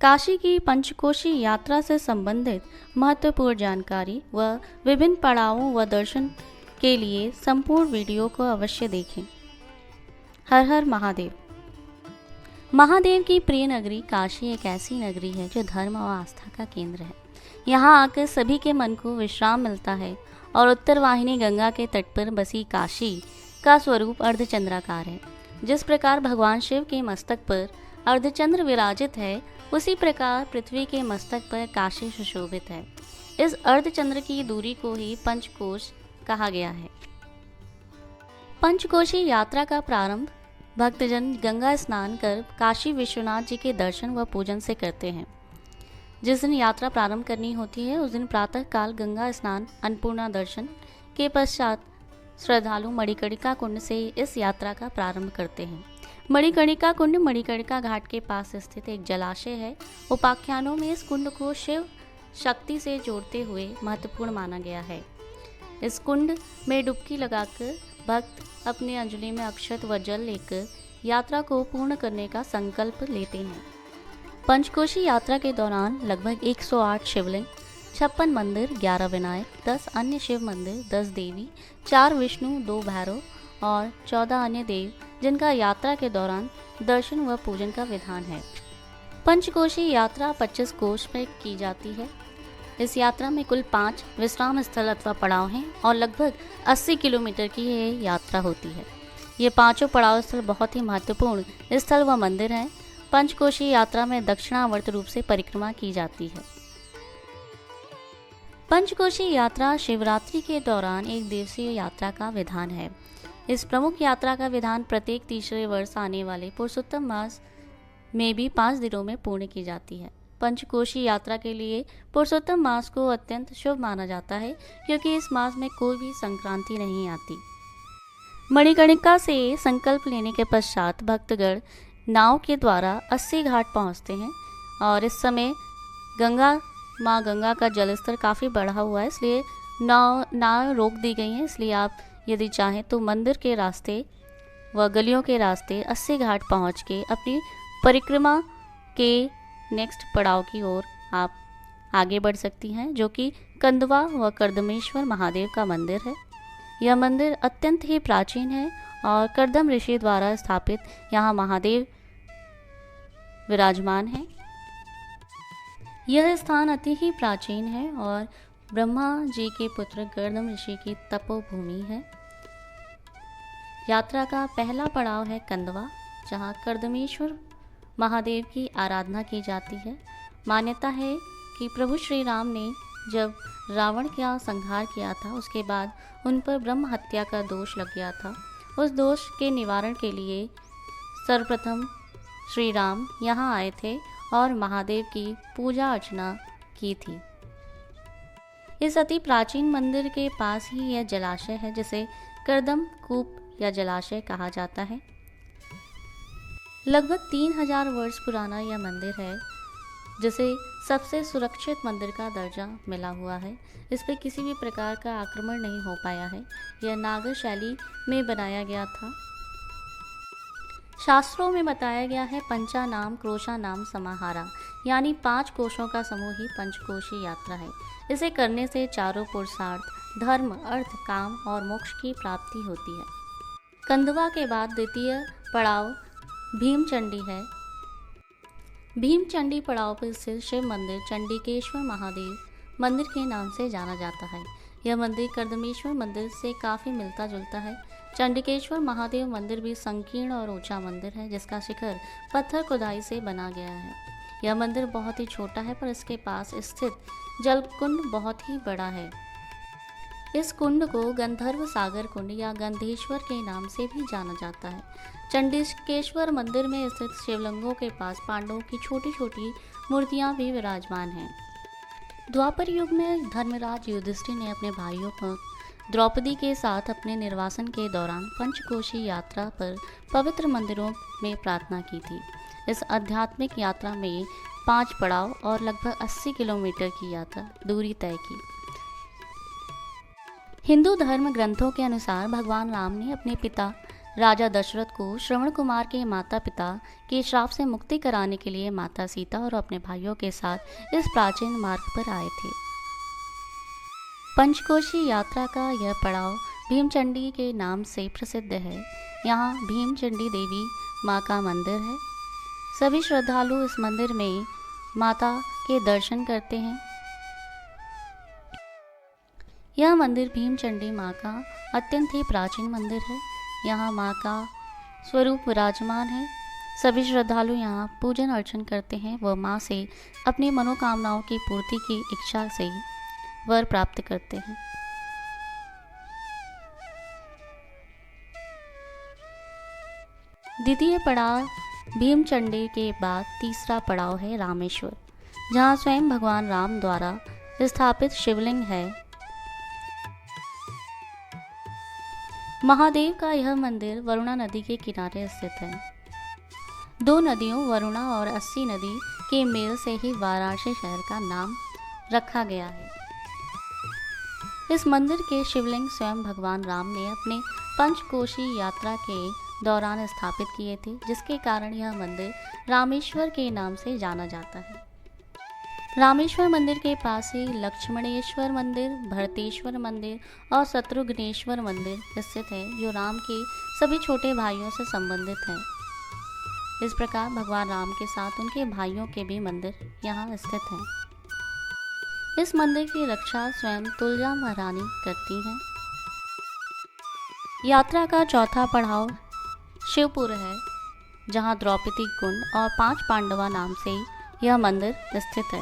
काशी की पंचकोशी यात्रा से संबंधित महत्वपूर्ण जानकारी व विभिन्न पड़ावों व दर्शन के लिए संपूर्ण वीडियो को अवश्य देखें। हर हर महादेव। महादेव की प्रिय नगरी काशी एक ऐसी नगरी है जो धर्म और आस्था का केंद्र है। यहाँ आकर सभी के मन को विश्राम मिलता है और उत्तर वाहिनी गंगा के तट पर बसी काशी का स्वरूप अर्धचंद्राकार है। जिस प्रकार भगवान शिव के मस्तक पर अर्धचंद्र विराजित है, उसी प्रकार पृथ्वी के मस्तक पर काशी सुशोभित है। इस अर्धचंद्र की दूरी को ही पंचकोश कहा गया है। पंचकोशी यात्रा का प्रारंभ भक्तजन गंगा स्नान कर काशी विश्वनाथ जी के दर्शन व पूजन से करते हैं। जिस दिन यात्रा प्रारंभ करनी होती है, उस दिन प्रातः काल गंगा स्नान, अन्नपूर्णा दर्शन के पश्चात श्रद्धालु मणिकर्णिका कुंड से इस यात्रा का प्रारंभ करते हैं। मणिकर्णिका कुंड मणिकर्णिका घाट के पास स्थित एक जलाशय है। उपाख्यानों में इस कुंड को शिव शक्ति से जोड़ते हुए महत्वपूर्ण माना गया है। इस कुंड में डुबकी लगाकर भक्त अपने अंजलि में अक्षत व जल लेकर यात्रा को पूर्ण करने का संकल्प लेते हैं। पंचकोशी यात्रा के दौरान लगभग 108 शिवलिंग, 56 मंदिर, 11 विनायक, 10 अन्य शिव मंदिर, 10 देवी, 4 विष्णु, 2 भैरव और 14 अन्य देव, जिनका यात्रा के दौरान दर्शन व पूजन का विधान है। पंचकोशी यात्रा 25 कोश में की जाती है। इस यात्रा में कुल 5 विश्राम स्थल अथवा पड़ाव हैं और लगभग 80 किलोमीटर की ये यात्रा होती है। ये पांचों पड़ाव स्थल बहुत ही महत्वपूर्ण स्थल व मंदिर हैं। पंचकोशी यात्रा में दक्षिणावर्त रूप से परिक्रमा की जाती है। पंचकोशी यात्रा शिवरात्रि के दौरान एक दिवसीय यात्रा का विधान है। इस प्रमुख यात्रा का विधान प्रत्येक तीसरे वर्ष आने वाले पुरुषोत्तम मास में भी 5 दिनों में पूर्ण की जाती है। पंचकोशी यात्रा के लिए पुरुषोत्तम मास को अत्यंत शुभ माना जाता है, क्योंकि इस मास में कोई भी संक्रांति नहीं आती। मणिकर्णिका से संकल्प लेने के पश्चात भक्तगण नाव के द्वारा 80 घाट पहुंचते हैं और इस समय माँ गंगा का जलस्तर काफ़ी बढ़ा हुआ है, इसलिए नाव रोक दी गई है। इसलिए आप यदि चाहें तो मंदिर के रास्ते व गलियों के रास्ते 80 घाट पहुँच के अपनी परिक्रमा के नेक्स्ट पड़ाव की ओर आप आगे बढ़ सकती हैं, जो कि कंदवा व कर्दमेश्वर महादेव का मंदिर है। यह मंदिर अत्यंत ही प्राचीन है और कर्दम ऋषि द्वारा स्थापित यहाँ महादेव विराजमान है। यह स्थान अति ही प्राचीन है और ब्रह्मा जी के पुत्र कर्दम ऋषि की तपोभूमि है। यात्रा का पहला पड़ाव है कंदवा, जहाँ कर्दमेश्वर महादेव की आराधना की जाती है। मान्यता है कि प्रभु श्री राम ने जब रावण का संहार किया था, उसके बाद उन पर ब्रह्म हत्या का दोष लग गया था। उस दोष के निवारण के लिए सर्वप्रथम श्री राम यहाँ आए थे और महादेव की पूजा अर्चना की थी। इस अति प्राचीन मंदिर के पास ही यह जलाशय है, जिसे कर्दम कूप या जलाशय कहा जाता है। लगभग 3000 वर्ष पुराना यह मंदिर है, जिसे सबसे सुरक्षित मंदिर का दर्जा मिला हुआ है। इस पर किसी भी प्रकार का आक्रमण नहीं हो पाया है। यह नागर शैली में बनाया गया था। शास्त्रों में बताया गया है पंचा नाम क्रोशा नाम समाहारा, यानी 5 कोशों का समूह ही पंचकोशी यात्रा है। इसे करने से चारों पुरुषार्थ धर्म, अर्थ, काम और मोक्ष की प्राप्ति होती है। कंदवा के बाद द्वितीय पड़ाव भीमचंडी है। भीमचंडी पड़ाव पर स्थित शिव मंदिर चंडिकेश्वर महादेव मंदिर के नाम से जाना जाता है। यह मंदिर कर्दमेश्वर मंदिर से काफ़ी मिलता जुलता है। चंडिकेश्वर महादेव मंदिर भी संकीर्ण और ऊंचा मंदिर है, जिसका शिखर पत्थर खुदाई से बना गया है। यह मंदिर बहुत ही छोटा है, पर इसके पास स्थित जलकुंड बहुत ही बड़ा है। इस कुंड को गंधर्व सागर कुंड या गंधेश्वर के नाम से भी जाना जाता है। चंडिकेश्वर मंदिर में स्थित शिवलिंगों के पास पांडवों की छोटी छोटी मूर्तियां भी विराजमान हैं। द्वापर युग में धर्मराज युधिष्ठिर ने अपने भाइयों पर द्रौपदी के साथ अपने निर्वासन के दौरान पंचकोशी यात्रा पर पवित्र मंदिरों में प्रार्थना की थी। इस आध्यात्मिक यात्रा में 5 पड़ाव और लगभग 80 किलोमीटर की यात्रा दूरी तय की। हिंदू धर्म ग्रंथों के अनुसार भगवान राम ने अपने पिता राजा दशरथ को श्रवण कुमार के माता पिता के श्राप से मुक्ति कराने के लिए माता सीता और अपने भाइयों के साथ इस प्राचीन मार्ग पर आए थे। पंचकोशी यात्रा का यह पड़ाव भीमचंडी के नाम से प्रसिद्ध है। यहाँ भीमचंडी देवी माँ का मंदिर है। सभी श्रद्धालु इस मंदिर में माता के दर्शन करते हैं। यह मंदिर भीमचंडी माँ का अत्यंत ही प्राचीन मंदिर है। यहाँ माँ का स्वरूप विराजमान है। सभी श्रद्धालु यहाँ पूजन अर्चन करते हैं व माँ से अपनी मनोकामनाओं की पूर्ति की इच्छा से वर प्राप्त करते हैं। द्वितीय पड़ाव भीमचंडी के बाद तीसरा पड़ाव है रामेश्वर, जहाँ स्वयं भगवान राम द्वारा स्थापित शिवलिंग है। महादेव का यह मंदिर वरुणा नदी के किनारे स्थित है। दो नदियों वरुणा और अस्सी नदी के मेल से ही वाराणसी शहर का नाम रखा गया है। इस मंदिर के शिवलिंग स्वयं भगवान राम ने अपने पंचकोशी यात्रा के दौरान स्थापित किए थे, जिसके कारण यह मंदिर रामेश्वर के नाम से जाना जाता है। रामेश्वर मंदिर के पास ही लक्ष्मणेश्वर मंदिर, भरतेश्वर मंदिर और शत्रुघ्नेश्वर मंदिर स्थित है, जो राम के सभी छोटे भाइयों से संबंधित है। इस प्रकार भगवान राम के साथ उनके भाइयों के भी मंदिर यहाँ स्थित हैं। इस मंदिर की रक्षा स्वयं तुलजा महारानी करती हैं। यात्रा का चौथा पड़ाव शिवपुर है, जहाँ द्रौपदी कुंड और 5 पांडवा नाम से यह मंदिर स्थित है।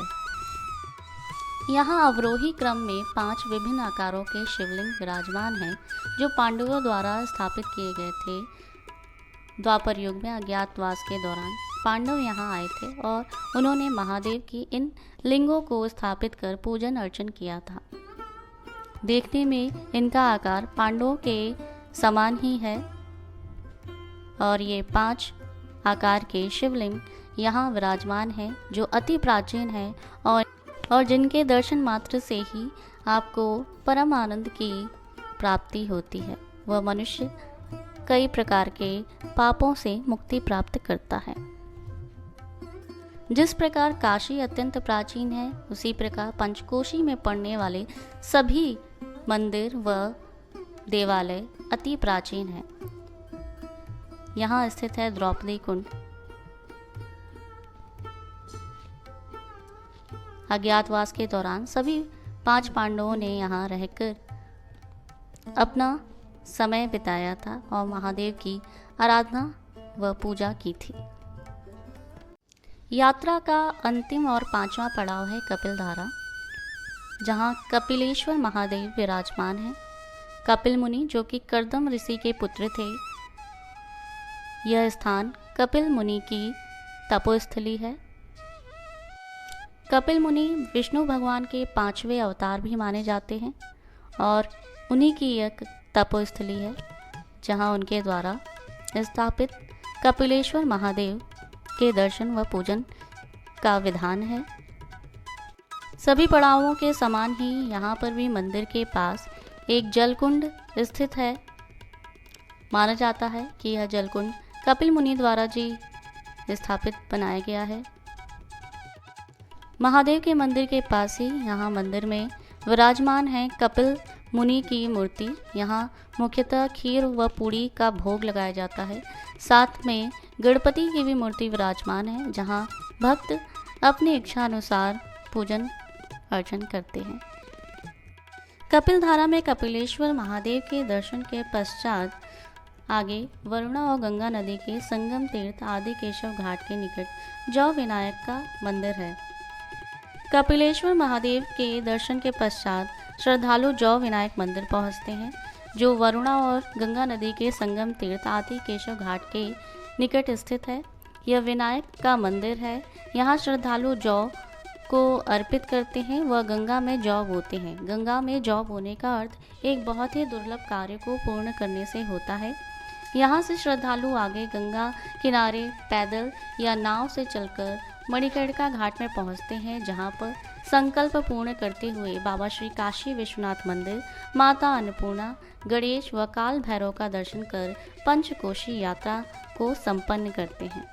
यहाँ अवरोही क्रम में 5 विभिन्न आकारों के शिवलिंग विराजमान हैं, जो पांडवों द्वारा स्थापित किए गए थे। द्वापर युग में अज्ञातवास के दौरान पांडव यहाँ आए थे और उन्होंने महादेव की इन लिंगों को स्थापित कर पूजन अर्चन किया था। देखने में इनका आकार पांडवों के समान ही है और ये 5 आकार के शिवलिंग यहाँ विराजमान हैं, जो अति प्राचीन है और जिनके दर्शन मात्र से ही आपको परम आनंद की प्राप्ति होती है। वह मनुष्य कई प्रकार के पापों से मुक्ति प्राप्त करता है। जिस प्रकार काशी अत्यंत प्राचीन है, उसी प्रकार पंचकोशी में पड़ने वाले सभी मंदिर व देवालय अति प्राचीन है। यहाँ स्थित है द्रौपदी कुंड। अज्ञातवास के दौरान सभी 5 पांडवों ने यहाँ रहकर अपना समय बिताया था और महादेव की आराधना व पूजा की थी। यात्रा का अंतिम और 5वां पड़ाव है कपिलधारा, जहाँ कपिलेश्वर महादेव विराजमान हैं। कपिल मुनि, जो कि कर्दम ऋषि के पुत्र थे, यह स्थान कपिल मुनि की तपोस्थली है। कपिल मुनि विष्णु भगवान के 5वें अवतार भी माने जाते हैं और उन्हीं की एक तपोस्थली है, जहाँ उनके द्वारा स्थापित कपिलेश्वर महादेव के दर्शन व पूजन का विधान है। सभी पड़ावों के समान ही यहाँ पर भी मंदिर के पास एक जलकुंड स्थित है। माना जाता है कि यह जलकुंड कपिल मुनि द्वारा जी स्थापित बनाया गया है। महादेव के मंदिर के पास ही यहाँ मंदिर में विराजमान है कपिल मुनि की मूर्ति। यहाँ मुख्यतः खीर व पूड़ी का भोग लगाया जाता है। साथ में गणपति की भी मूर्ति विराजमान है, जहाँ भक्त अपनी इच्छा अनुसार पूजन अर्चन करते हैं। कपिलधारा में कपिलेश्वर महादेव के दर्शन के पश्चात आगे वरुणा और गंगा नदी के संगम तीर्थ आदि केशव घाट के निकट जौ विनायक का मंदिर है। कपिलेश्वर महादेव के दर्शन के पश्चात श्रद्धालु जौ विनायक मंदिर पहुंचते हैं, जो वरुणा और गंगा नदी के संगम तीर्थ आदि केशव घाट के निकट स्थित है। यह विनायक का मंदिर है। यहाँ श्रद्धालु जौ को अर्पित करते हैं व गंगा में जौ बोते हैं। गंगा में जौ बोने का अर्थ एक बहुत ही दुर्लभ कार्य को पूर्ण करने से होता है। यहाँ से श्रद्धालु आगे गंगा किनारे पैदल या नाव से चलकर मणिकर्णिका घाट में पहुंचते हैं, जहां पर संकल्प पूर्ण करते हुए बाबा श्री काशी विश्वनाथ मंदिर, माता अन्नपूर्णा, गणेश व काल भैरव का दर्शन कर पंचकोशी यात्रा को संपन्न करते हैं।